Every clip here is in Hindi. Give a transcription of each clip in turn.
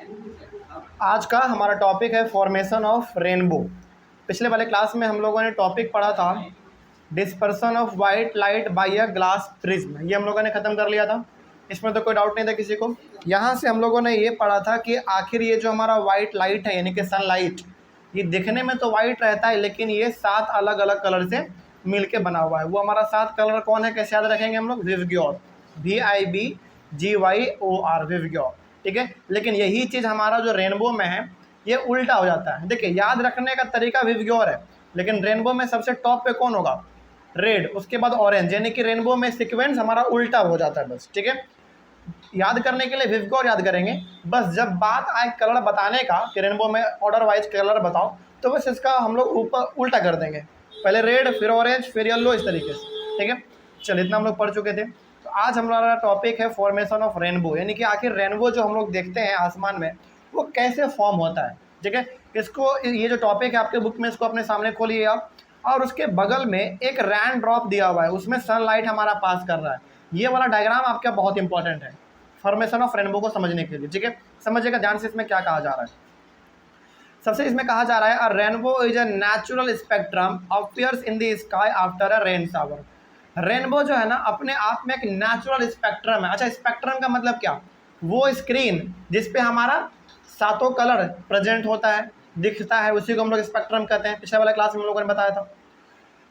आज का हमारा टॉपिक है फॉर्मेशन ऑफ रेनबो। पिछले वाले क्लास में हम लोगों ने टॉपिक पढ़ा था dispersion of white light by a glass prism. ये हम लोगों ने ख़त्म कर लिया था, इसमें तो कोई डाउट नहीं था किसी को। यहाँ से हम लोगों ने ये पढ़ा था कि आखिर ये जो हमारा वाइट लाइट है यानी कि सनलाइट, ये दिखने में तो वाइट रहता है लेकिन ये 7 अलग अलग कलर से मिल के बना हुआ है। वो हमारा 7 कलर कौन है, कैसे याद रखेंगे हम लोग? विवग्योर, VIBGYOR, विवग्योर। ठीक है, लेकिन यही चीज़ हमारा जो रेनबो में है ये उल्टा हो जाता है। देखिए, याद रखने का तरीका विवग्योर है, लेकिन रेनबो में सबसे टॉप पे कौन होगा? रेड, उसके बाद ऑरेंज, यानी कि रेनबो में सीक्वेंस हमारा उल्टा हो जाता है बस। ठीक है, याद करने के लिए विवग्योर याद करेंगे। बस जब बात आए कलर बताने का कि रेनबो में ऑर्डर वाइज कलर बताओ, तो बस इसका हम लोग ऊपर उल्टा कर देंगे, पहले रेड फिर ऑरेंज फिर येलो, इस तरीके से। ठीक है, चलिए इतना हम लोग पढ़ चुके थे। तो आज हमारा टॉपिक है फॉर्मेशन ऑफ रेनबो, यानी कि आखिर रेनबो जो हम लोग देखते हैं आसमान में वो कैसे फॉर्म होता है। ठीक है, इसको, ये जो टॉपिक है आपके बुक में, इसको अपने सामने खोलिए आप, और उसके बगल में एक रैन ड्रॉप दिया हुआ है, उसमें सनलाइट हमारा पास कर रहा है। ये वाला डायग्राम आपका बहुत इंपॉर्टेंट है फॉर्मेशन ऑफ रेनबो को समझने के लिए। ठीक है, समझिएगा ध्यान से इसमें क्या कहा जा रहा है। सबसे इसमें कहा जा रहा है अ rainbow is a natural spectrum appears in the sky after a rain shower. Rainbow जो है ना अपने आप में एक नेचुरल स्पेक्ट्रम है। अच्छा, स्पेक्ट्रम का मतलब क्या? वो स्क्रीन जिसपे हमारा 7 कलर प्रेजेंट होता है, दिखता है, उसी को हम लोग स्पेक्ट्रम कहते हैं। पिछले वाला क्लास में हम लोगों ने बताया था।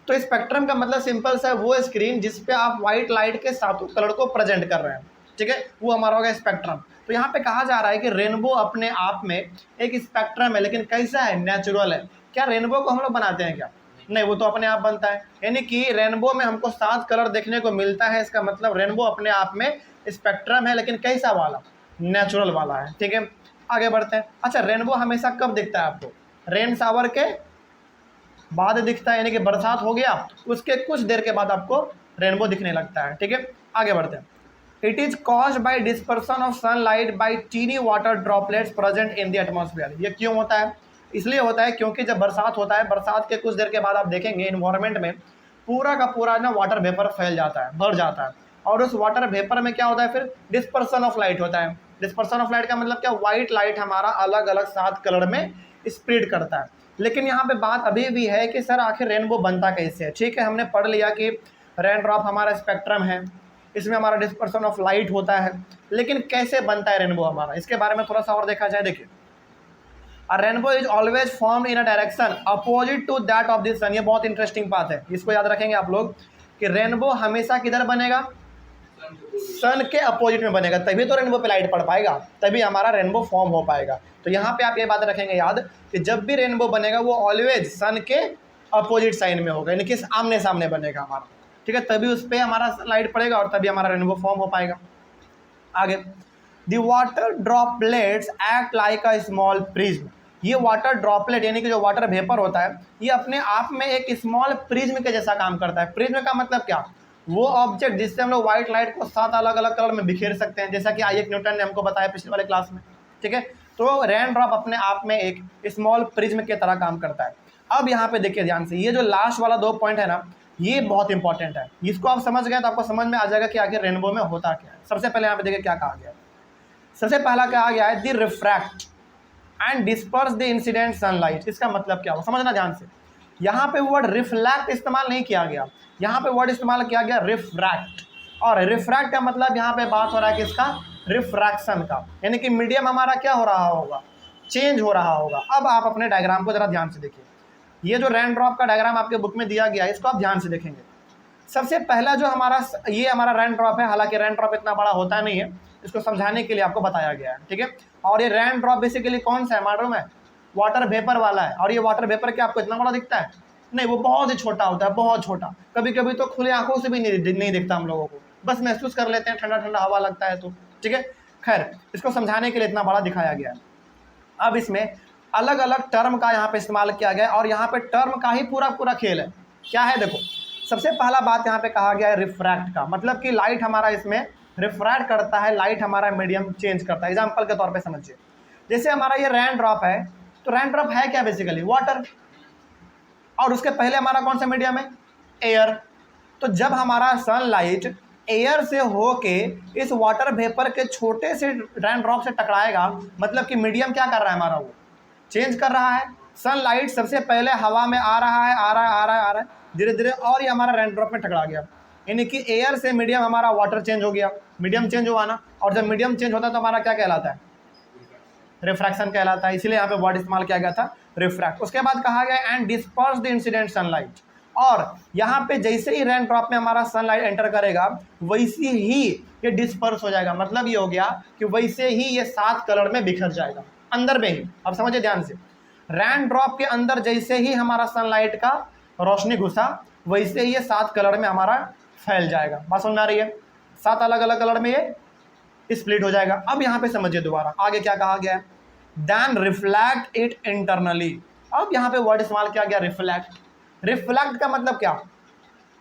तो स्पेक्ट्रम का मतलब सिंपल सा है, वो स्क्रीन जिसपे आप व्हाइट लाइट के 7 कलर को प्रेजेंट कर रहे हैं। ठीक है, वो हमारा होगा स्पेक्ट्रम। तो यहाँ पे कहा जा रहा है कि रेनबो अपने आप में एक स्पेक्ट्रम है, लेकिन कैसा है? नेचुरल है। क्या रेनबो को हम लोग बनाते हैं क्या? नहीं, वो तो अपने आप बनता है। यानी कि रेनबो में हमको 7 कलर देखने को मिलता है, इसका मतलब रेनबो अपने आप में स्पेक्ट्रम है, लेकिन कैसा वाला? नेचुरल वाला है। ठीक है, आगे बढ़ते हैं। अच्छा, रेनबो हमेशा कब दिखता है आपको? रेन शावर के बाद दिखता है, यानी कि बरसात हो गया उसके कुछ देर के बाद आपको रेनबो दिखने लगता है। ठीक है, आगे बढ़ते हैं। It is caused by dispersion of sunlight by tiny water droplets present in the atmosphere. ये क्यों होता है? इसलिए होता है क्योंकि जब बरसात होता है, बरसात के कुछ देर के बाद आप देखेंगे इन्वायरमेंट में पूरा का पूरा ना वाटर वेपर फैल जाता है, भर जाता है, और उस वाटर वेपर में क्या होता है? फिर डिस्पर्सन ऑफ लाइट होता है। डिस्पर्सन ऑफ लाइट का मतलब क्या? व्हाइट लाइट हमारा अलग अलग 7 कलर में स्प्रेड करता है। लेकिन यहाँ पे बात अभी भी है कि सर आखिर रेनबो बनता कैसे है। ठीक है, हमने पढ़ लिया कि रेन ड्रॉप हमारा स्पेक्ट्रम है, इसमें हमारा डिस्पर्सन ऑफ लाइट होता है, लेकिन कैसे बनता है रेनबो हमारा, इसके बारे में थोड़ा सा और देखा जाए। देखिए, a rainbow is always form in a direction opposite to that of the sun. ये बहुत इंटरेस्टिंग बात है, इसको याद रखेंगे आप लोग कि रेनबो हमेशा किधर बनेगा? सन के अपोजिट में बनेगा, तभी तो रेनबो पे लाइट पड़ पाएगा, तभी हमारा रेनबो फॉर्म हो पाएगा। तो यहाँ पे आप ये बात रखेंगे याद कि जब भी रेनबो बनेगा वो ऑलवेज सन के अपोजिट साइड में होगा, यानी कि आमने सामने बनेगा हमारा। ठीक है, तभी उस पर हमारा लाइट पड़ेगा और तभी हमारा रेनबो फॉर्म हो पाएगा। आगे, the water droplets act like a small prism. ये वाटर ड्रॉपलेट यानी कि जो वाटर वेपर होता है, ये अपने आप में एक स्मॉल प्रिज्म के जैसा काम करता है। प्रिज्म का मतलब क्या? वो ऑब्जेक्ट जिससे हम लोग व्हाइट लाइट को 7 अलग अलग कलर में बिखेर सकते हैं, जैसा कि आईजैक न्यूटन ने हमको बताया पिछले वाले क्लास में। ठीक है, तो रेन ड्रॉप अपने आप में एक स्मॉल प्रिज्म की तरह काम करता है। अब यहाँ पे देखिए ध्यान से, ये जो लास्ट वाला 2 पॉइंट है ना, ये बहुत इंपॉर्टेंट है। इसको आप समझ गए तो आपको समझ में आ जाएगा कि आखिर रेनबो में होता क्या है। सबसे पहले यहाँ पे देखिए क्या कहा गया है। सबसे पहला कहा गया है the refract and disperse the incident sunlight. इसका मतलब क्या हो, समझना ध्यान से। यहाँ पे वर्ड रिफ्लैक्ट इस्तेमाल नहीं किया गया, यहाँ पे वर्ड इस्तेमाल किया गया रिफ्रैक्ट। और रिफ्रैक्ट का मतलब यहाँ पे बात हो रहा है कि इसका रिफ्रैक्शन का, यानी कि मीडियम हमारा क्या हो रहा होगा? चेंज हो रहा होगा। अब आप अपने डायग्राम को जरा ध्यान से देखिए। ये जो रेन ड्रॉप का डायग्राम आपके बुक में दिया गया है, इसको आप ध्यान से देखेंगे। सबसे पहला जो हमारा ये हमारा रेन ड्रॉप है, हालांकि रेन ड्रॉप इतना बड़ा होता नहीं है, इसको समझाने के लिए आपको बताया गया है। ठीक है, और ये रेन ड्रॉप बेसिकली कौन सा है मालूम है? वाटर वेपर वाला है। और ये वाटर वेपर क्या आपको इतना बड़ा दिखता है? नहीं, वो बहुत ही छोटा होता है, बहुत छोटा। कभी कभी तो खुले आंखों से भी नहीं दिखता हम लोगों को, बस महसूस कर लेते हैं, ठंडा ठंडा हवा लगता है तो। ठीक है, खैर इसको समझाने के लिए इतना बड़ा दिखाया गया है। अब इसमें अलग अलग टर्म का यहाँ पे इस्तेमाल किया गया है, और यहाँ पे टर्म का ही पूरा पूरा खेल है। क्या है देखो, सबसे पहला बात यहाँ पे कहा गया है रिफ्रैक्ट का, मतलब कि लाइट हमारा इसमें रिफ्रैक्ट करता है, लाइट हमारा मीडियम चेंज करता है। एग्जाम्पल के तौर पे समझिए, जैसे हमारा ये रेन ड्रॉप है, तो रेन ड्रॉप है क्या? बेसिकली वाटर, और उसके पहले हमारा कौन सा मीडियम है? एयर। तो जब हमारा सनलाइट एयर से होके इस वाटर वेपर के छोटे से रेन ड्रॉप से टकराएगा, मतलब कि मीडियम क्या कर रहा है हमारा, वो चेंज कर रहा है। सनलाइट सबसे पहले हवा में आ रहा है, आ रहा है, आ रहा है, आ रहा है, धीरे धीरे, और ये हमारा रेन ड्रॉप में टकरा गया, यानी कि एयर से मीडियम हमारा वाटर चेंज हो गया, मीडियम चेंज हुआ ना। और जब मीडियम चेंज होता है तो हमारा क्या कहलाता है, रिफ्रैक्शन कहलाता है। इसलिए यहाँ पे वर्ड इस्तेमाल किया गया था रिफ्रैक्ट। उसके बाद कहा गया and disperse the incident sunlight, और यहाँ पे जैसे ही रेन ड्रॉप में हमारा सनलाइट एंटर करेगा वैसे ही ये डिस्पर्स हो जाएगा, मतलब ये हो गया कि वैसे ही ये 7 कलर में बिखर जाएगा अंदर में ही। अब समझिए ध्यान से, रेन ड्रॉप के अंदर जैसे ही हमारा सनलाइट का रोशनी घुसा वैसे ही ये 7 कलर में हमारा फैल जाएगा। बात समझ आ रही है, 7 अलग अलग कलर में ये स्प्लिट हो जाएगा। अब यहाँ पे समझिए दोबारा आगे क्या कहा गया है, देन रिफ्लेक्ट इट इंटरनली। अब यहाँ पे वर्ड इस्तेमाल किया गया रिफ्लेक्ट। रिफ्लेक्ट का मतलब क्या,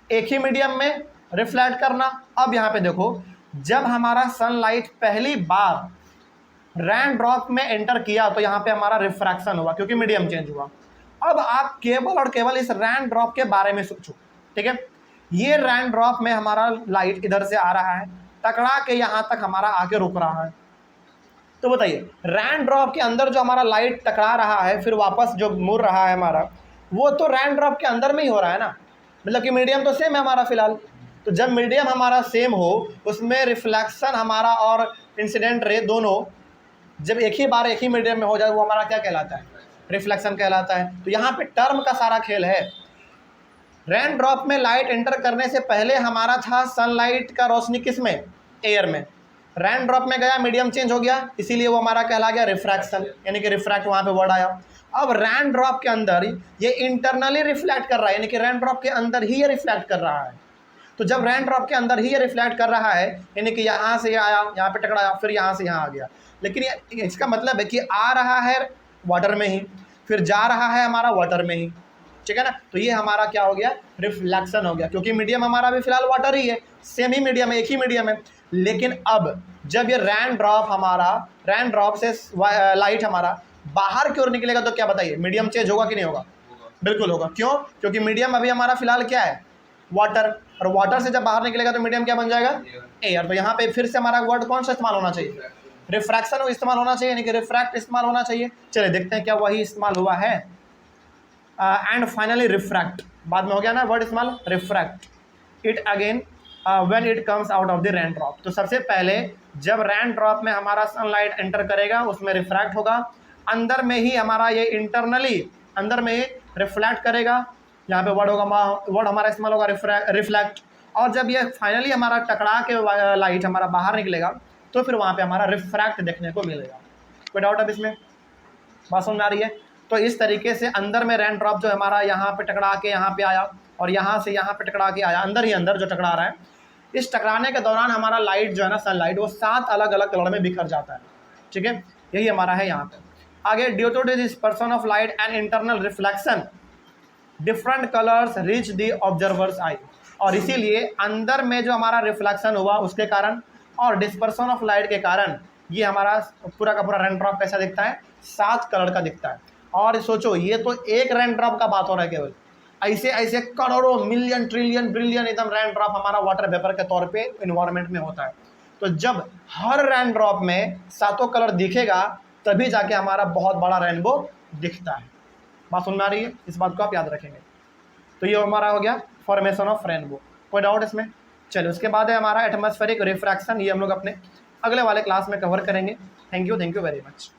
एक ही मीडियम में रिफ्लेक्ट करना। अब यहाँ पे देखो, जब हमारा सनलाइट पहली बार रेन ड्रॉप में एंटर किया तो यहाँ पे हमारा रिफ्रैक्शन हुआ क्योंकि मीडियम चेंज हुआ। अब आप केवल और केवल इस रेन ड्रॉप के बारे में सोचो, ठीक है। ये रेन ड्रॉप में हमारा लाइट इधर से आ रहा है, टकरा के यहाँ तक हमारा आके रुक रहा है। तो बताइए, रेन ड्रॉप के अंदर जो हमारा लाइट टकरा रहा है फिर वापस जो मुड़ रहा है हमारा, वो तो रेन ड्रॉप के अंदर में ही हो रहा है ना, मतलब कि मीडियम तो सेम है हमारा फिलहाल। तो जब मीडियम हमारा सेम हो उसमें रिफ्लेक्शन हमारा और इंसिडेंट रे दोनों जब एक ही बार एक ही मीडियम में हो जाए वो हमारा क्या कहलाता है, रिफ्लेक्शन कहलाता है। तो यहाँ पे टर्म का सारा खेल है। रेन ड्रॉप में लाइट एंटर करने से पहले हमारा था सनलाइट का रोशनी किस में, एयर में। रेन ड्रॉप में गया, मीडियम चेंज हो गया, इसीलिए वो हमारा कहला गया रिफ्रैक्शन, यानी कि रिफ्रैक्ट वहाँ पे वर्ड आया। अब रेन ड्रॉप के अंदर ये इंटरनली रिफ्लेक्ट कर रहा है, यानी कि रेन ड्रॉप के अंदर ही ये रिफ्लेक्ट कर रहा है। तो जब रेन ड्रॉप के अंदर ही ये रिफ्लेक्ट कर रहा है, यानी कि यहाँ से आया, यहाँ पे टकराया, फिर यहाँ से यहाँ आ गया, लेकिन इसका मतलब है कि आ रहा है वाटर में ही, फिर जा रहा है हमारा वाटर में ही, ठीक है ना। तो ये हमारा क्या हो गया, रिफ्लेक्शन हो गया, क्योंकि मीडियम हमारा भी फिलहाल वाटर ही है, सेम ही मीडियम है, एक ही मीडियम है। लेकिन अब जब ये रेन ड्रॉप से लाइट हमारा बाहर की ओर निकलेगा तो क्या बताइए, मीडियम चेंज होगा कि नहीं होगा, बिल्कुल होगा। क्यों, क्योंकि मीडियम अभी हमारा फिलहाल क्या है, वाटर, और वाटर से जब बाहर निकलेगा तो मीडियम क्या बन जाएगा, एयर। तो यहाँ पे फिर से हमारा वर्ड कौन सा इस्तेमाल होना चाहिए, रिफ्रैक्शन इस्तेमाल होना चाहिए, यानी कि रिफ्रैक्ट इस्तेमाल होना चाहिए। चलिए देखते हैं क्या वही इस्तेमाल हुआ है। एंड फाइनली रिफ्रैक्ट, बाद में हो गया ना वर्ड इस्तेमाल, refract it again when it comes out of the rain drop. तो सबसे पहले जब रेन ड्रॉप में हमारा सनलाइट एंटर करेगा उसमें रिफ्रैक्ट होगा, अंदर में ही हमारा ये इंटरनली अंदर में ही रिफ्लेक्ट करेगा, यहाँ पे वर्ड होगा, वर्ड हमारा इस्तेमाल होगा रिफ्लेक्ट। और जब ये फाइनली हमारा टकरा के लाइट हमारा बाहर निकलेगा तो फिर वहाँ पे हमारा रिफ्रैक्ट देखने को मिलेगा। कोई डाउट अब इसमें, बात समझ में आ रही है। तो इस तरीके से अंदर में रेन ड्रॉप जो हमारा यहाँ पे टकरा के यहाँ पे आया और यहाँ से यहाँ पे टकरा के आया, अंदर ही अंदर जो टकरा रहा है, इस टकराने के दौरान हमारा लाइट जो है ना, सनलाइट, वो 7 अलग अलग कलर में बिखर जाता है, ठीक है। यही हमारा है यहाँ पे। आगे, due to dispersion of light and internal reflection different colours reach the observer's eye. और इसीलिए अंदर में जो हमारा रिफ्लेक्शन हुआ उसके कारण और डिस्पर्सन ऑफ लाइट के कारण ये हमारा पूरा का पूरा रेन ड्रॉप कैसा दिखता है, 7 कलर का दिखता है। और सोचो, ये तो एक रेन ड्रॉप का बात हो रहा है, केवल ऐसे ऐसे करोड़ों मिलियन ट्रिलियन बिलियन एकदम रेन ड्रॉप हमारा वाटर वेपर के तौर पे इन्वायरमेंट में होता है। तो जब हर रेन ड्रॉप में 7 कलर दिखेगा तभी जाके हमारा बहुत बड़ा रेनबो दिखता है। बात सुन में आ रही है, इस बात को आप याद रखेंगे। तो ये हमारा हो गया फॉर्मेशन ऑफ रेनबो। कोई डाउट इसमें? चलिए, उसके बाद है हमारा एटमॉस्फेरिक रिफ्रैक्शन, ये हम लोग अपने अगले वाले क्लास में कवर करेंगे। Thank you very much.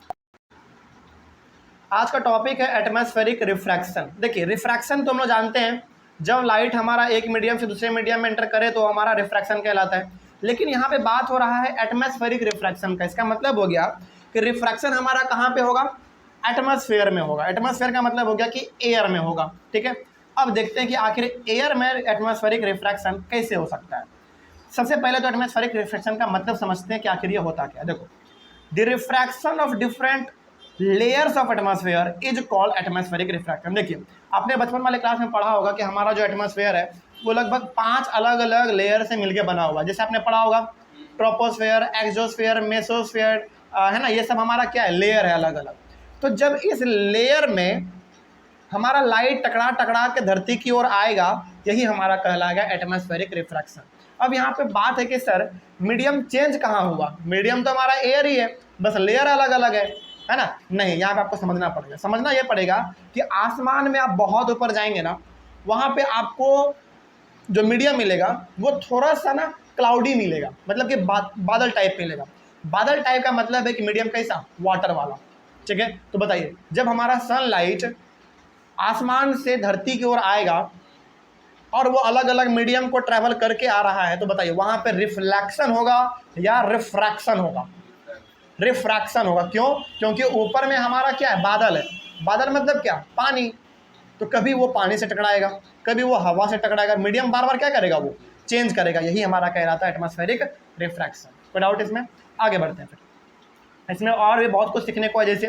आज का टॉपिक है एटमॉस्फेरिक रिफ्रैक्शन। देखिए, रिफ्रैक्शन तो हम लोग जानते हैं, जब लाइट हमारा एक मीडियम से दूसरे मीडियम में एंटर करे तो हमारा रिफ्रैक्शन कहलाता है। लेकिन यहाँ पे बात हो रहा है एटमॉस्फेरिक रिफ्रैक्शन का। इसका मतलब हो गया कि रिफ्रैक्शन हमारा कहाँ पे होगा, एटमॉस्फेयर में होगा। एटमॉस्फेयर का मतलब हो गया कि एयर में होगा, ठीक है। अब देखते हैं कि आखिर एयर में एटमॉस्फेरिक रिफ्रैक्शन कैसे हो सकता है। सबसे पहले तो एटमॉस्फेरिक रिफ्रैक्शन का मतलब समझते हैं कि आखिर ये होता क्या। देखो, the refraction of different layers of atmosphere is called atmospheric refraction. देखिए, आपने बचपन वाले क्लास में पढ़ा होगा कि हमारा जो एटमॉस्फेयर है वो लगभग 5 अलग अलग लेयर से मिलकर बना हुआ है। जैसे आपने पढ़ा होगा ट्रोपोस्फेयर, एक्सोस्फेयर, मेसोस्फेयर, है ना, ये सब हमारा क्या है, लेयर है अलग अलग। तो जब इस लेयर में हमारा लाइट टकरा टकरा के धरती की ओर आएगा, यही हमारा कहलाएगा एटमॉस्फेरिक रिफ्रैक्शन। अब यहाँ पे बात है कि सर मीडियम चेंज कहाँ हुआ, मीडियम तो हमारा एयर ही है, बस लेयर अलग अलग है ना। नहीं, यहाँ पे आपको समझना पड़ेगा, समझना ये पड़ेगा कि आसमान में आप बहुत ऊपर जाएंगे ना, वहाँ पे आपको जो मीडियम मिलेगा वो थोड़ा सा ना क्लाउडी मिलेगा, मतलब कि बादल टाइप मिलेगा। बादल टाइप का मतलब है कि मीडियम कैसा, वाटर वाला, ठीक है। तो बताइए, जब हमारा सनलाइट आसमान से धरती की ओर आएगा और वो अलग अलग मीडियम को ट्रैवल करके आ रहा है, तो बताइए वहाँ पे रिफ्लेक्शन होगा या रिफ्रैक्शन होगा? रिफ्रैक्शन होगा। क्यों? क्योंकि ऊपर में हमारा क्या है, बादल है। बादल मतलब क्या, पानी। तो कभी वो पानी से टकराएगा, कभी वो हवा से टकराएगा, मीडियम बार बार क्या करेगा, वो चेंज करेगा। यही हमारा कहलाता है एटमॉस्फेरिक रिफ्रैक्शन। कोई डाउट इसमें? आगे बढ़ते हैं फिर। इसमें और भी बहुत कुछ सीखने को है, जैसे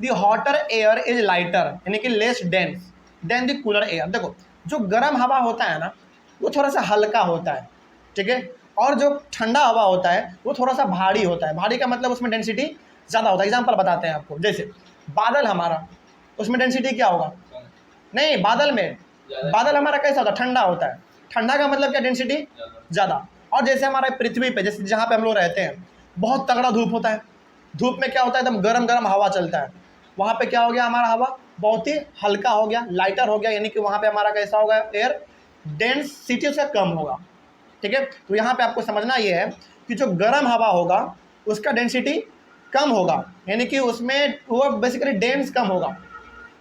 दी हॉटर एयर इज लाइटर, यानी कि less dense then the cooler air. देखो, जो गर्म हवा होता है ना, वो थोड़ा सा हल्का होता है, ठीक है। और जो ठंडा हवा होता है वो थोड़ा सा भारी होता है। भारी का मतलब उसमें डेंसिटी ज़्यादा होता है। एग्जांपल बताते हैं आपको, जैसे बादल हमारा, उसमें डेंसिटी क्या होगा? नहीं, बादल हमारा कैसा होता है, ठंडा होता है। ठंडा का मतलब क्या, डेंसिटी ज़्यादा। और जैसे हमारे पृथ्वी पे, जैसे जहाँ पे हम लोग रहते हैं, बहुत तगड़ा धूप होता है। धूप में क्या होता है, एकदम गरम गरम हवा चलता है। वहाँ पे क्या हो गया, हमारा हवा बहुत ही हल्का हो गया, लाइटर हो गया, यानी कि वहाँ पे हमारा कैसा होगा, एयर डेंसिटी से कम होगा, ठीक है। तो यहाँ पे आपको समझना ये है कि जो गर्म हवा होगा उसका डेंसिटी कम होगा, यानी कि उसमें वो बेसिकली डेंस कम होगा।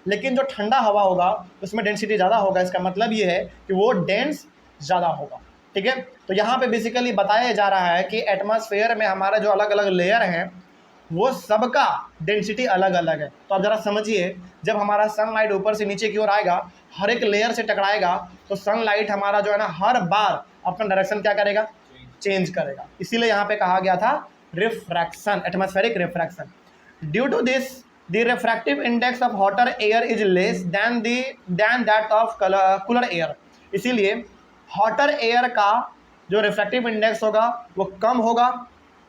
लेकिन जो ठंडा हवा होगा उसमें डेंसिटी ज़्यादा होगा। इसका मतलब ये है कि वो डेंस ज़्यादा होगा, ठीक है। तो यहाँ पे बेसिकली बताया जा रहा है कि एटमॉस्फेयर में हमारा जो अलग अलग लेयर हैं वो सबका डेंसिटी अलग अलग है। तो आप ज़रा समझिए, जब हमारा सनलाइट ऊपर से नीचे की ओर आएगा, हर एक लेयर से टकराएगा, तो सनलाइट हमारा जो है ना, हर बार अपना डायरेक्शन क्या करेगा, चेंज करेगा। इसीलिए यहाँ पे कहा गया था refraction, atmospheric refraction. Due to this the refractive index of hotter air is less than that of cooler air. इसीलिए हॉटर एयर का जो रिफ्रैक्टिव इंडेक्स होगा वो कम होगा,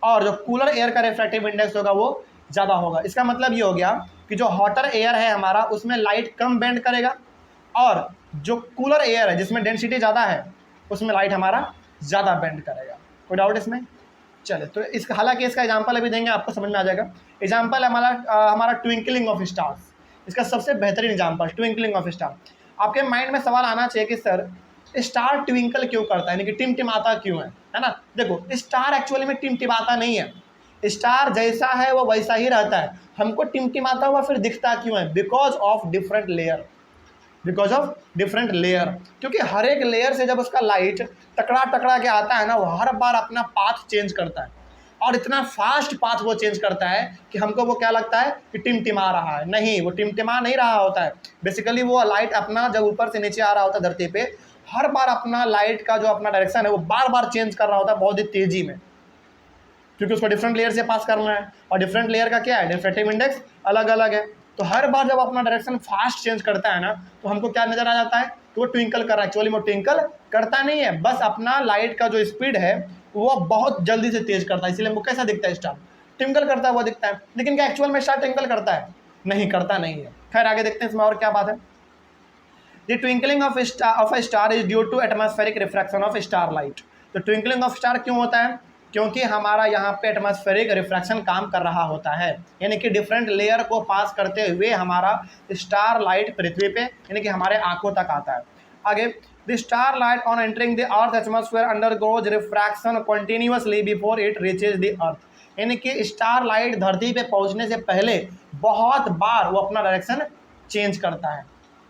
और जो कूलर एयर का रिफ्रैक्टिव इंडेक्स होगा वो ज़्यादा होगा। इसका मतलब ये हो गया कि जो हॉटर एयर है हमारा, उसमें लाइट कम बेंड करेगा, और जो कूलर एयर है जिसमें डेंसिटी ज़्यादा है, उसमें लाइट हमारा ज़्यादा बेंड करेगा। कोई डाउट इसमें? चले, तो इसका हालांकि इसका एग्जांपल अभी देंगे, आपको समझ में आ जाएगा। एग्जांपल हमारा ट्विंकलिंग ऑफ स्टार्स, इसका सबसे बेहतरीन एग्जांपल ट्विंकलिंग ऑफ स्टार। आपके माइंड में सवाल आना चाहिए कि सर स्टार ट्विंकल क्यों करता है, यानी कि टिमटिमाता क्यों है ना। देखो, स्टार एक्चुअली में टिमटिमाता नहीं है, स्टार जैसा है वो वैसा ही रहता है। हमको टिमटिमाता हुआ फिर दिखता क्यों है? Because of different layer, because of different layer. क्योंकि हर एक लेयर से जब उसका लाइट टकरा टकरा के आता है ना, वो हर बार अपना पाथ चेंज करता है, और इतना फास्ट पाथ वो चेंज करता है कि हमको वो क्या लगता है कि टिमटिमा रहा है। नहीं, वो टिमटिमा नहीं रहा होता है। बेसिकली वो लाइट अपना जब ऊपर से नीचे आ रहा होता है धरती पे, हर बार अपना लाइट का जो अपना डायरेक्शन है वो बार बार चेंज कर रहा होता है, बहुत ही तेजी में, क्योंकि उसको डिफरेंट लेयर से पास करना है। और डिफरेंट लेयर का क्या है, रिफ्रैक्टिव इंडेक्स अलग अलग है। तो हर बार जब अपना डायरेक्शन फास्ट चेंज करता है ना, तो हमको क्या नजर आ जाता है कि वो ट्विंकल कर रहा है। एक्चुअली वो ट्विंकल करता नहीं है, बस अपना लाइट का जो स्पीड है वो बहुत जल्दी से तेज करता है, इसलिए हमको कैसा दिखता है, स्टार ट्विंकल करता है वो दिखता है। लेकिन क्या एक्चुअल में स्टार ट्विंकल करता है? नहीं, करता नहीं है। खैर आगे देखते हैं इसमें और क्या बात है। The twinkling of a star is due to atmospheric refraction of star light. तो ट्विंकलिंग ऑफ स्टार क्यों होता है? क्योंकि हमारा यहाँ पे एटमॉस्फेरिक रिफ्रैक्शन काम कर रहा होता है, यानी कि डिफरेंट लेयर को पास करते हुए हमारा स्टार लाइट पृथ्वी पे, यानी कि हमारे आंखों तक आता है। आगे, the star light on entering the earth atmosphere undergoes refraction continuously before it reaches the earth. यानी कि स्टार लाइट धरती पे पहुँचने से पहले बहुत बार वो अपना डायरेक्शन चेंज करता है।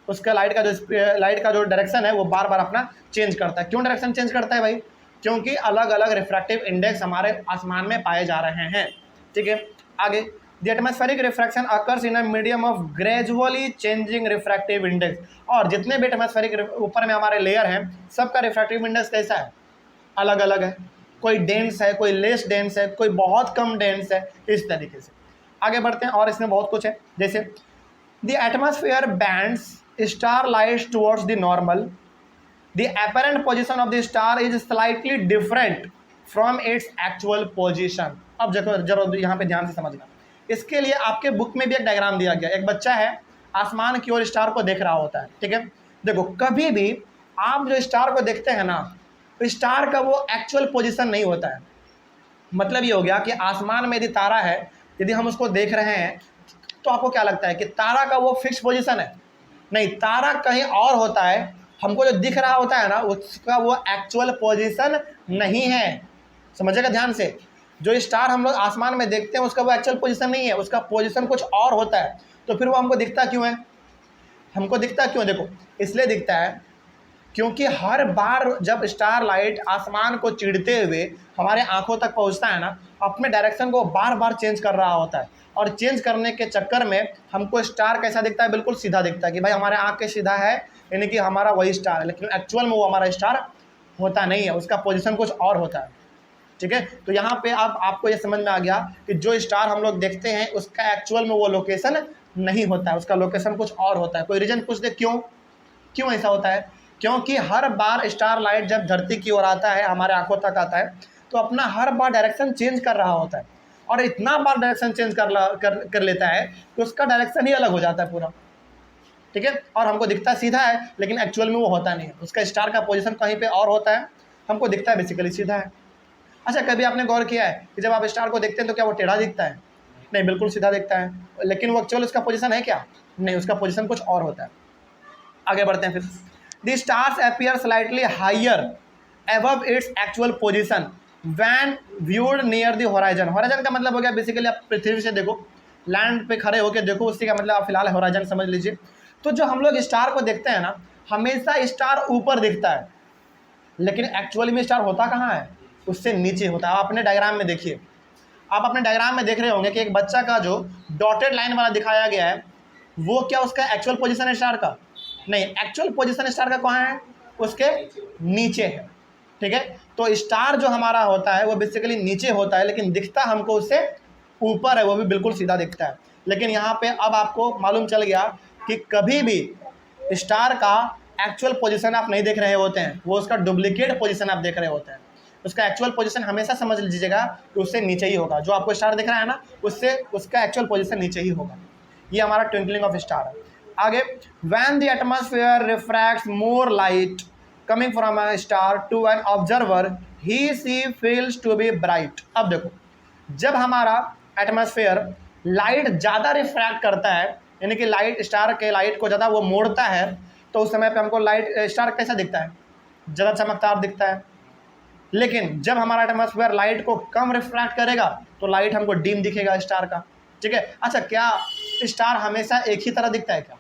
उसका लाइट का जो डायरेक्शन है वो बार बार अपना चेंज करता है। क्यों डायरेक्शन चेंज करता है भाई? क्योंकि अलग अलग रिफ्रैक्टिव इंडेक्स हमारे आसमान में पाए जा रहे हैं, ठीक है। आगे, the atmospheric refraction occurs in a medium of gradually changing refractive index. और जितने भी एटमॉस्फेरिक ऊपर में हमारे लेयर हैं, सबका रिफ्रैक्टिव इंडेक्स कैसा है? अलग अलग है। कोई डेंस है, कोई लेस डेंस है, कोई बहुत कम डेंस है, इस तरीके से। आगे बढ़ते हैं, और इसमें बहुत कुछ है, जैसे the atmosphere bands star light towards the normal, the apparent position of the star is slightly different from its actual position। अब जरूर यहाँ पे ध्यान से समझना, इसके लिए आपके बुक में भी एक डायग्राम दिया गया। एक बच्चा है, आसमान की ओर स्टार को देख रहा होता है, ठीक है। देखो, कभी भी आप जो स्टार को देखते हैं ना, तो स्टार का वो एक्चुअल पोजीशन नहीं होता है। मतलब ये हो गया कि आसमान में यदि तारा है, यदि हम उसको देख रहे हैं तो आपको क्या लगता है कि तारा का वो फिक्स पोजीशन है? नहीं, तारा कहीं और होता है। हमको जो दिख रहा होता है ना, उसका वो एक्चुअल पोजीशन नहीं है। समझिएगा ध्यान से, जो स्टार हम लोग आसमान में देखते हैं उसका वो एक्चुअल पोजीशन नहीं है, उसका पोजीशन कुछ और होता है। तो फिर वो हमको दिखता क्यों है? हमको दिखता क्यों? देखो, इसलिए दिखता है क्योंकि हर बार जब स्टार लाइट आसमान को चिढ़ते हुए हमारे आंखों तक पहुंचता है ना, अपने डायरेक्शन को बार बार चेंज कर रहा होता है, और चेंज करने के चक्कर में हमको स्टार कैसा दिखता है? बिल्कुल सीधा दिखता है कि भाई हमारे आंख के सीधा है, यानी कि हमारा वही स्टार है। लेकिन एक्चुअल में वो हमारा स्टार होता नहीं है, उसका पोजीशन कुछ और होता है। ठीक है, तो यहाँ पे अब आपको ये समझ में आ गया कि जो स्टार हम लोग देखते हैं उसका एक्चुअल में वो लोकेशन नहीं होता है, उसका लोकेशन कुछ और होता है। कोई रीजन पूछ दे क्यों? क्यों ऐसा होता है? क्योंकि हर बार स्टार लाइट जब धरती की ओर आता है, हमारे आंखों तक आता है, तो अपना हर बार डायरेक्शन चेंज कर रहा होता है, और इतना बार डायरेक्शन चेंज कर लेता है कि उसका डायरेक्शन ही अलग हो जाता है पूरा। ठीक है, और हमको दिखता सीधा है लेकिन एक्चुअल में वो होता नहीं है, उसका स्टार का पोजीशन कहीं पे और होता है, हमको दिखता है बेसिकली सीधा है। अच्छा, कभी आपने गौर किया है कि जब आप स्टार को देखते हैं तो क्या वो टेढ़ा दिखता है? नहीं, बिल्कुल सीधा दिखता है, लेकिन वो एक्चुअल उसका पोजीशन है क्या? नहीं, उसका पोजीशन कुछ और होता है। आगे बढ़ते हैं फिर। The stars appear slightly higher above its actual position when viewed near the horizon। horizon का मतलब हो गया बेसिकली आप पृथ्वी से देखो, लैंड पे खड़े होकर देखो, उसी का मतलब आप फिलहाल होराइजन समझ लीजिए। तो जो हम लोग स्टार को देखते हैं ना, हमेशा स्टार ऊपर दिखता है, लेकिन एक्चुअली में स्टार होता कहाँ है? उससे नीचे होता है। आप अपने डायग्राम में देखिए, आप अपने डायग्राम में देख रहे होंगे कि एक बच्चा का जो डॉटेड लाइन वाला दिखाया गया है, वो क्या उसका एक्चुअल पोजीशन है स्टार का? नहीं, एक्चुअल पोजीशन स्टार का कहाँ है? उसके नीचे है। ठीक है, तो स्टार जो हमारा होता है वो बेसिकली नीचे होता है, लेकिन दिखता हमको उससे ऊपर है, वो भी बिल्कुल सीधा दिखता है। लेकिन यहाँ पे अब आपको मालूम चल गया कि कभी भी स्टार का एक्चुअल पोजीशन आप नहीं देख रहे होते हैं, वो उसका डुप्लीकेट पोजीशन आप देख रहे होते हैं। उसका एक्चुअल पोजीशन हमेशा समझ लीजिएगा कि उससे नीचे ही होगा। जो आपको स्टार दिख रहा है ना, उससे उसका एक्चुअल पोजीशन नीचे ही होगा। ये हमारा ट्विंकलिंग ऑफ स्टार है। आगे, when the atmosphere refracts more light coming from a star to an observer, she feels to be bright। अब देखो, जब हमारा एटमॉस्फेयर लाइट ज़्यादा रिफ्रैक्ट करता है, यानी कि लाइट स्टार के लाइट को ज़्यादा वो मोड़ता है, तो उस समय पे हमको लाइट स्टार कैसा दिखता है? ज़्यादा चमकदार दिखता है। लेकिन जब हमारा एटमॉस्फेयर लाइट को कम रिफ्रैक्ट करेगा तो लाइट हमको डिम दिखेगा स्टार का। ठीक है, अच्छा, क्या स्टार हमेशा एक ही तरह दिखता है क्या?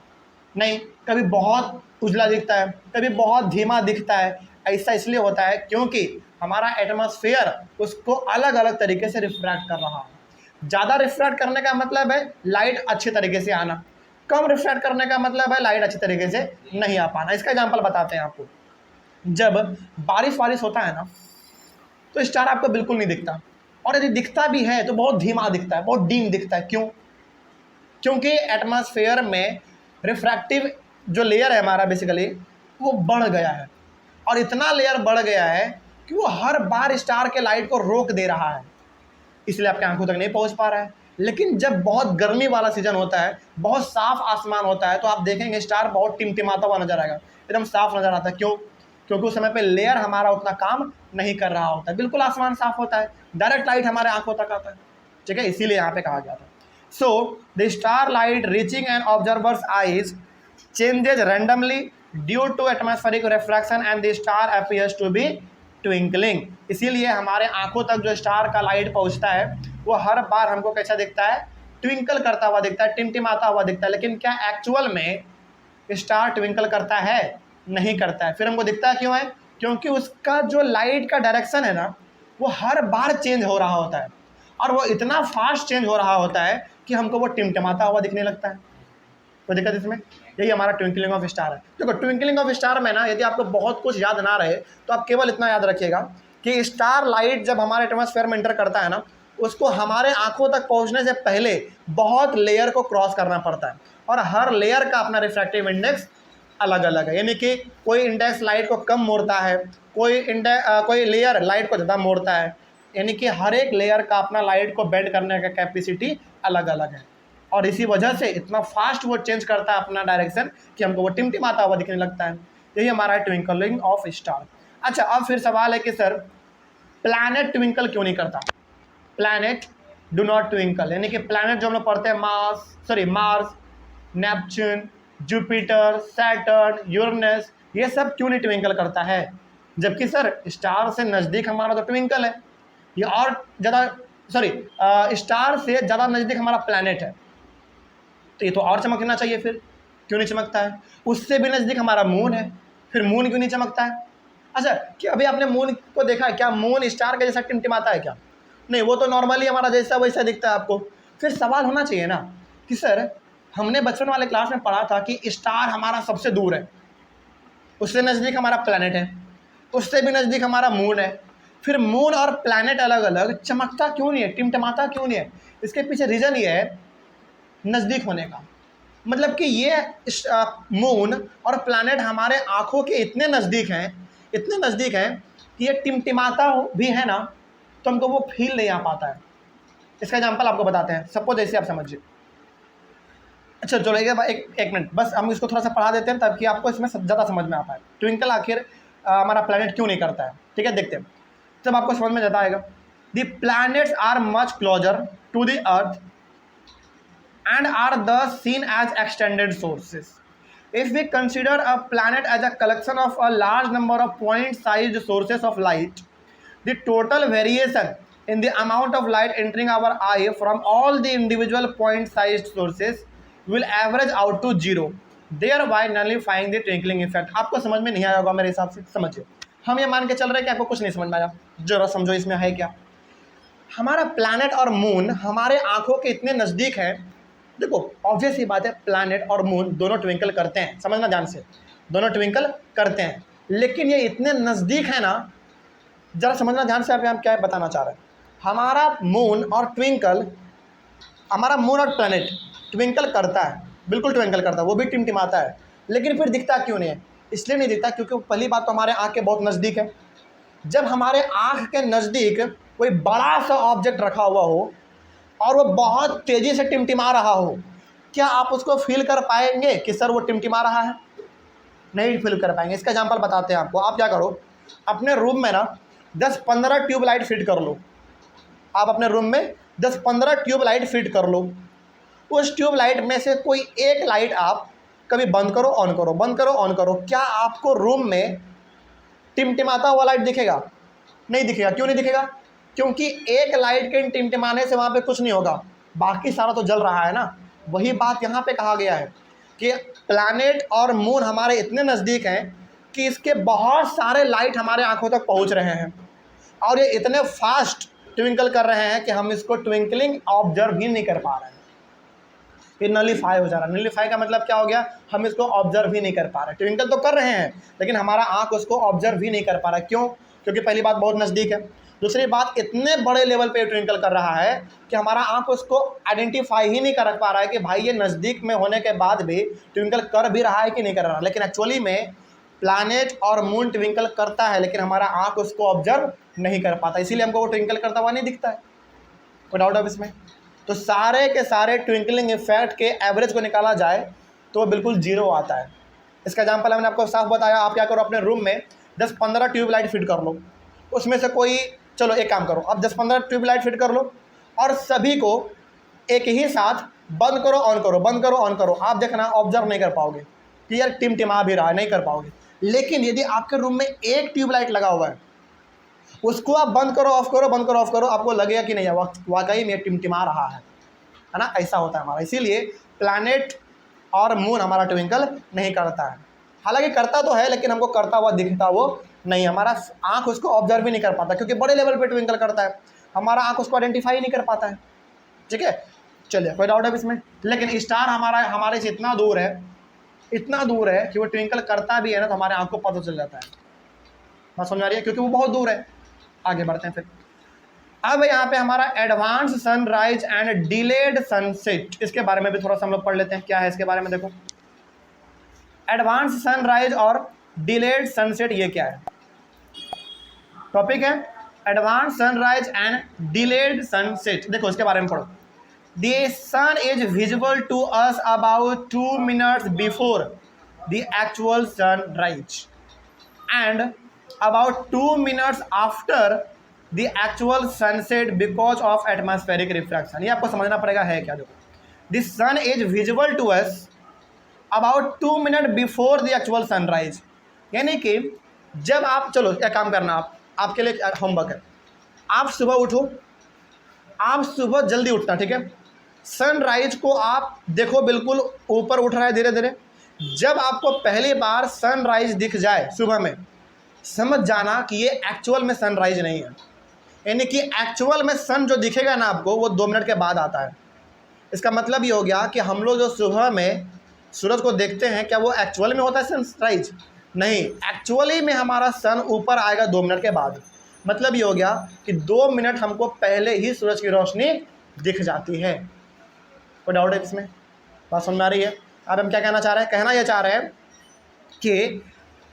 नहीं, कभी बहुत उजला दिखता है, कभी बहुत धीमा दिखता है। ऐसा इसलिए होता है क्योंकि हमारा एटमॉस्फेयर उसको अलग अलग तरीके से रिफ्रैक्ट कर रहा है। ज़्यादा रिफ्रैक्ट करने का मतलब है लाइट अच्छे तरीके से आना, कम रिफ्रैक्ट करने का मतलब है लाइट अच्छे तरीके से नहीं आ पाना। इसका एग्जाम्पल बताते हैं आपको। जब बारिश होता है ना, तो स्टार आपको बिल्कुल नहीं दिखता, और यदि दिखता भी है तो बहुत धीमा दिखता है, बहुत डीम दिखता है। क्यों? क्योंकि एटमॉस्फेयर में रिफ्रैक्टिव जो लेयर है हमारा बेसिकली वो बढ़ गया है, और इतना लेयर बढ़ गया है कि वो हर बार स्टार के लाइट को रोक दे रहा है, इसलिए आपके आंखों तक नहीं पहुंच पा रहा है। लेकिन जब बहुत गर्मी वाला सीजन होता है, बहुत साफ आसमान होता है, तो आप देखेंगे स्टार बहुत टिमटिमाता हुआ नजर आएगा, एकदम साफ नजर आता है। क्यों? क्योंकि उस समय पे लेयर हमारा उतना काम नहीं कर रहा होता है, बिल्कुल आसमान साफ होता है, डायरेक्ट लाइट हमारे आंखों तक आता है। ठीक है, इसीलिए यहाँ पे कहा गया था। So the starlight reaching an observer's eyes changes randomly due to atmospheric refraction and the star appears to be twinkling। इसीलिए हमारे आंखों तक जो स्टार का लाइट पहुंचता है वो हर बार हमको कैसा दिखता है? ट्विंकल करता हुआ दिखता है, टिमटिमाता हुआ दिखता है। लेकिन क्या एक्चुअल में स्टार ट्विंकल करता है? नहीं करता है। फिर हमको दिखता क्यों है? क्योंकि उसका जो लाइट का डायरेक्शन है ना, वो हर बार चेंज हो रहा होता है, और वो इतना फास्ट चेंज हो रहा होता है कि हमको वो टिमटिमाता हुआ दिखने लगता है। कोई दिक्कत इसमें? यही हमारा ट्विंकलिंग ऑफ स्टार है। देखो, ट्विंकलिंग ऑफ स्टार में ना, यदि आपको बहुत कुछ याद ना रहे तो आप केवल इतना याद रखिएगा कि स्टार लाइट जब हमारे एटमॉस्फेयर में एंटर करता है ना, उसको हमारे आंखों तक पहुंचने से पहले बहुत लेयर को क्रॉस करना पड़ता है, और हर लेयर का अपना रिफ्रैक्टिव इंडेक्स अलग अलग है। यानी कि कोई इंडेक्स लाइट को कम मोड़ता है, कोई लेयर लाइट को ज़्यादा मोड़ता है। यानी कि हर एक लेयर का अपना लाइट को बेंड करने का कैपेसिटी अलग अलग है, और इसी वजह से इतना फास्ट वो चेंज करता है अपना डायरेक्शन कि हमको वो टिमटिमाता हुआ दिखने लगता है। यही हमारा ट्विंकलिंग ऑफ स्टार। अच्छा, अब फिर सवाल है कि सर प्लैनेट ट्विंकल क्यों नहीं करता? प्लैनेट डू नॉट ट्विंकल, यानी कि प्लैनेट जो हम लोग पढ़ते हैं Mars, Neptune, Jupiter, Saturn, Uranus, ये सब क्यों नहीं ट्विंकल करता है? जबकि सर स्टार से नज़दीक हमारा तो ट्विंकल है, ये और ज़्यादा स्टार से ज़्यादा नज़दीक हमारा प्लैनेट है, तो ये तो और चमकना चाहिए, फिर क्यों नहीं चमकता है? उससे भी नज़दीक हमारा मून है, फिर मून क्यों नहीं चमकता है? अच्छा, क्या अभी आपने मून को देखा है? क्या मून स्टार के जैसा टिमटिमाता है क्या? नहीं, वो तो नॉर्मली हमारा जैसा वैसा दिखता है आपको। फिर सवाल होना चाहिए ना कि सर हमने बचपन वाले क्लास में पढ़ा था कि स्टार हमारा सबसे दूर है, उससे नज़दीक हमारा प्लैनेट है, उससे भी नज़दीक हमारा मून है, फिर मून और प्लैनेट अलग अलग, चमकता क्यों नहीं है, टिमटिमाता क्यों नहीं है? इसके पीछे रीज़न ये है नज़दीक होने का। मतलब कि ये मून और प्लैनेट हमारे आँखों के इतने नज़दीक हैं कि ये टिमटिमाता भी है ना, तो हमको वो फील नहीं आ पाता है। इसका एग्जांपल आपको बताते हैं, सपोज ऐसे आप समझिए। अच्छा चलो एक मिनट, बस हम इसको थोड़ा सा पढ़ा देते हैं ताकि आपको इसमें ज़्यादा समझ में आ पाए। ट्विंकल आखिर हमारा प्लैनेट क्यों नहीं करता है, ठीक है, देखते हैं, तब आपको समझ में ज़्यादा आएगा। The planets are much closer to the earth and are thus seen as extended sources. If we consider a planet as a collection of a large number of point-sized sources of light, the total variation in the amount of light entering our eye from all the individual point-sized sources will average out to 0, thereby nullifying the twinkling effect. आपको समझ में नहीं आया होगा मेरे हिसाब से, समझिए। हम ये मान के चल रहे हैं कि आपको कुछ नहीं समझ में आया, जरा समझो इसमें है क्या। हमारा प्लैनेट और मून हमारे आंखों के इतने नज़दीक है, देखो ऑब्वियस ही बात है, प्लैनेट और मून दोनों ट्विंकल करते हैं, समझना ध्यान से, दोनों ट्विंकल करते हैं, लेकिन ये इतने नज़दीक है ना, ज़रा समझना ध्यान से। आप यहाँ क्या बताना चाह रहे हैं, हमारा मून और प्लैनेट ट्विंकल करता है, बिल्कुल ट्विंकल करता है, वो भी टिमटिमाता है, लेकिन फिर दिखता क्यों नहीं है? इसलिए नहीं दिखता क्योंकि पहली बात तो हमारे आँख के बहुत नज़दीक है। जब हमारे आँख के नज़दीक कोई बड़ा सा ऑब्जेक्ट रखा हुआ हो और वो बहुत तेज़ी से टिमटिमा रहा हो, क्या आप उसको फील कर पाएंगे कि सर वो टिमटिमा रहा है? नहीं फील कर पाएंगे। इसका एग्जांपल बताते हैं आपको। आप क्या करो, अपने रूम में ना 10-15 ट्यूबलाइट फिट कर लो। आप अपने रूम में 10-15 ट्यूबलाइट फिट कर लो। उस ट्यूबलाइट में से कोई एक लाइट आप कभी बंद करो ऑन करो, बंद करो ऑन करो, क्या आपको रूम में टिमटिमाता हुआ लाइट दिखेगा? नहीं दिखेगा। क्यों नहीं दिखेगा? क्योंकि एक लाइट के टिमटिमाने से वहाँ पे कुछ नहीं होगा, बाकी सारा तो जल रहा है ना। वही बात यहाँ पे कहा गया है कि प्लैनेट और मून हमारे इतने नज़दीक हैं कि इसके बहुत सारे लाइट हमारे आंखों तक पहुँच रहे हैं और ये इतने फास्ट ट्विंकल कर रहे हैं कि हम इसको ट्विंकलिंग ऑब्जर्व ही नहीं कर पा रहे हैं। ये नलीफाई हो जा रहा है। नलीफाई का मतलब क्या हो गया? हम इसको ऑब्जर्व ही नहीं कर पा रहे। ट्विंकल तो कर रहे हैं लेकिन हमारा आँख उसको ऑब्जर्व ही नहीं कर पा रहा। क्यों? क्योंकि पहली बात बहुत नज़दीक है, दूसरी बात इतने बड़े लेवल पे ट्विंकल कर रहा है कि हमारा आंख उसको आइडेंटिफाई ही नहीं कर पा रहा है कि भाई ये नज़दीक में होने के बाद भी ट्विंकल कर भी रहा है कि नहीं कर रहा। लेकिन एक्चुअली में प्लैनेट और मून ट्विंकल करता है लेकिन हमारा आंख उसको ऑब्जर्व नहीं कर पाता, इसीलिए हमको वो ट्विंकल करता हुआ नहीं दिखता है। कोई डाउट है इसमें? तो सारे के सारे ट्विंकलिंग इफेक्ट के एवरेज को निकाला जाए तो बिल्कुल 0 आता है। इसका एग्जाम्पल मैंने आपको साफ बताया। आप क्या करो, अपने रूम में 10-15 ट्यूबलाइट फिट कर लो, उसमें से कोई, चलो एक काम करो, अब 10-15 ट्यूबलाइट फिट कर लो और सभी को एक ही साथ बंद करो ऑन करो, बंद करो ऑन करो। आप देखना ऑब्जर्व नहीं कर पाओगे कि यार टिमटिमा भी रहा है, नहीं कर पाओगे। लेकिन यदि आपके रूम में एक ट्यूबलाइट लगा हुआ है, उसको आप बंद करो ऑफ करो, बंद करो ऑफ करो, आपको लगेगा कि नहीं वाकई में टिमटिमा रहा है ना। ऐसा होता है हमारा। इसीलिए प्लैनेट और मून हमारा ट्विंकल नहीं करता है। हालांकि करता तो है लेकिन हमको करता हुआ दिखता वो नहीं, हमारा आंख उसको ऑब्जर्व भी नहीं कर पाता क्योंकि बड़े लेवल पे ट्विंकल करता है, हमारा आंख उसको आइडेंटिफाई नहीं कर पाता है। ठीक है, चलिए कोई डाउट है इसमें? लेकिन स्टार हमारे से इतना दूर है, इतना दूर है कि वो ट्विंकल करता भी है ना तो हमारे आंख को पता चल जाता है। बात समझ आ रही है? क्योंकि वो बहुत दूर है। आगे बढ़ते हैं फिर। अब यहाँ पे हमारा advance sunrise and delayed sunset, इसके बारे में भी थोड़ा सा हम लोग पढ़ लेते हैं। क्या है इसके बारे में? देखो, एडवांस सनराइज और डिलेड सनसेट ये क्या है? टॉपिक है advance sunrise and delayed sunset. देखो इसके बारे में पढ़ो। The sun is visible to us about 2 minutes before the actual sunrise and about 2 minutes after the actual sunset because of atmospheric refraction. ये आपको समझना पड़ेगा है क्या। देखो, the sun is visible to us about 2 minute before the actual sunrise. यानी कि जब आप, चलो क्या काम करना, आपके लिए होमवर्क है, आप सुबह उठो, आप सुबह जल्दी उठना, ठीक है। सनराइज को आप देखो, बिल्कुल ऊपर उठ रहा है धीरे धीरे। जब आपको पहली बार सनराइज दिख जाए सुबह में, समझ जाना कि ये एक्चुअल में सनराइज नहीं है। यानी कि एक्चुअल में सन जो दिखेगा ना आपको, वो 2 मिनट के बाद आता है। इसका मतलब ये हो गया कि हम लोग जो सुबह में सूरज को देखते हैं, क्या वो एक्चुअल में होता है सनराइज? नहीं, एक्चुअली में हमारा सन ऊपर आएगा 2 मिनट के बाद। मतलब ये हो गया कि 2 मिनट हमको पहले ही सूरज की रोशनी दिख जाती है। कोई डाउट है इसमें? बात समझ में आ रही है? अब हम क्या कहना चाह रहे हैं? कहना ये चाह रहे हैं कि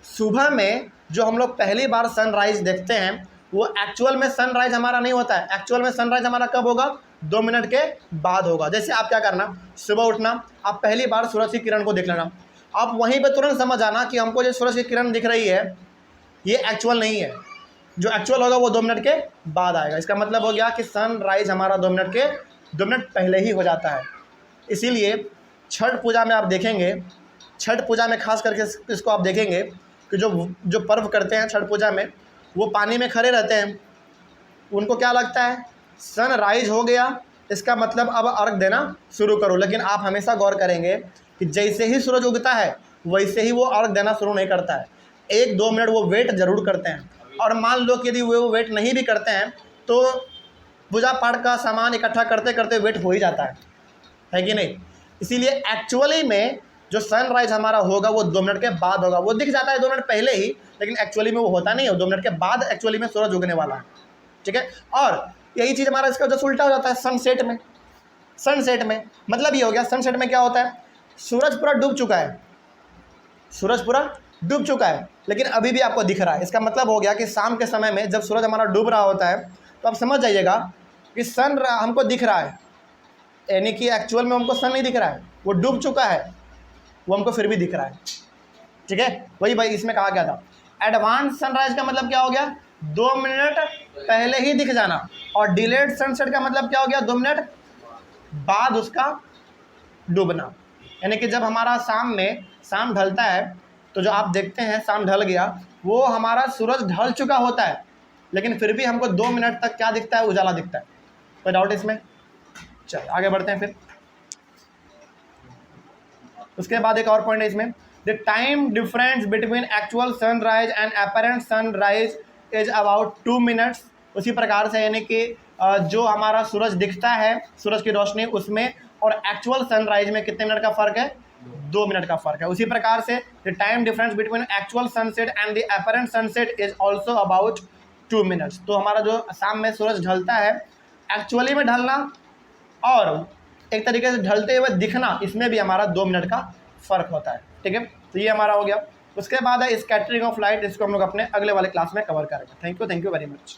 सुबह में जो हम लोग पहली बार सनराइज देखते हैं, वो एक्चुअल में सनराइज हमारा नहीं होता है। एक्चुअल में सनराइज हमारा कब होगा? 2 मिनट के बाद होगा। जैसे आप क्या करना, सुबह उठना, आप पहली बार सूरज की किरण को देख लेना, आप वहीं पे तुरंत समझ आना कि हमको जो सूरज की किरण दिख रही है ये एक्चुअल नहीं है। जो एक्चुअल होगा वो 2 मिनट के बाद आएगा। इसका मतलब हो गया कि सनराइज हमारा 2 मिनट पहले ही हो जाता है। इसीलिए छठ पूजा में आप देखेंगे, छठ पूजा में खास करके इसको आप देखेंगे कि जो पर्व करते हैं छठ पूजा में, वो पानी में खड़े रहते हैं। उनको क्या लगता है? सनराइज हो गया, इसका मतलब अब अर्घ देना शुरू करो। लेकिन आप हमेशा गौर करेंगे कि जैसे ही सूरज उगता है वैसे ही वो अर्घ देना शुरू नहीं करता है। 1-2 मिनट वो वेट ज़रूर करते हैं। और मान लो कि यदि वो वेट नहीं भी करते हैं तो पूजा पाठ का सामान इकट्ठा करते करते वेट हो ही जाता है कि नहीं? इसीलिए एक्चुअली में जो सनराइज हमारा होगा वो 2 मिनट के बाद होगा। वो दिख जाता है 2 मिनट पहले ही, लेकिन एक्चुअली में वो होता नहीं है। 2 मिनट के बाद एक्चुअली में सूरज उगने वाला है, ठीक है। और यही चीज़ हमारा इसका जस्ट उल्टा हो जाता है सनसेट में। सनसेट में मतलब ये हो गया, सनसेट में क्या होता है? सूरज पूरा डूब चुका है, सूरज पूरा डूब चुका है, लेकिन अभी भी आपको दिख रहा है। इसका मतलब हो गया कि शाम के समय में जब सूरज हमारा डूब रहा होता है तो आप समझ जाइएगा कि सन हमको दिख रहा है, यानी कि एक्चुअल में हमको सन नहीं दिख रहा है, वो डूब चुका है, वो हमको फिर भी दिख रहा है, ठीक है। वही भाई इसमें कहा गया था, एडवांस सनराइज का मतलब क्या हो गया? 2 मिनट पहले ही दिख जाना। और डिलेड सनसेट का मतलब क्या हो गया? 2 मिनट बाद उसका डूबना। यानी कि जब हमारा शाम ढलता है तो जो आप देखते हैं शाम ढल गया, वो हमारा सूरज ढल चुका होता है, लेकिन फिर भी हमको 2 मिनट तक क्या दिखता है? उजाला दिखता है। कोई डाउट इसमें? चलिए आगे बढ़ते हैं। फिर उसके बाद एक और पॉइंट है इसमें, the time difference between actual sunrise and apparent sunrise is about 2 minutes. उसी प्रकार से यानी कि जो हमारा सूरज दिखता है, सूरज की रोशनी, उसमें और एक्चुअल सनराइज में कितने मिनट का फ़र्क है? 2 मिनट का फ़र्क है। उसी प्रकार से the time difference between actual sunset and the apparent sunset is also about 2 minutes. तो हमारा जो शाम में सूरज ढलता है, एक्चुअली में ढलना और एक तरीके से ढलते हुए दिखना, इसमें भी हमारा 2 मिनट का फ़र्क होता है, ठीक है। तो ये हमारा हो गया। उसके बाद है स्कैटरिंग ऑफ लाइट, इसको हम लोग अपने अगले वाले क्लास में कवर करेंगे। Thank you very much.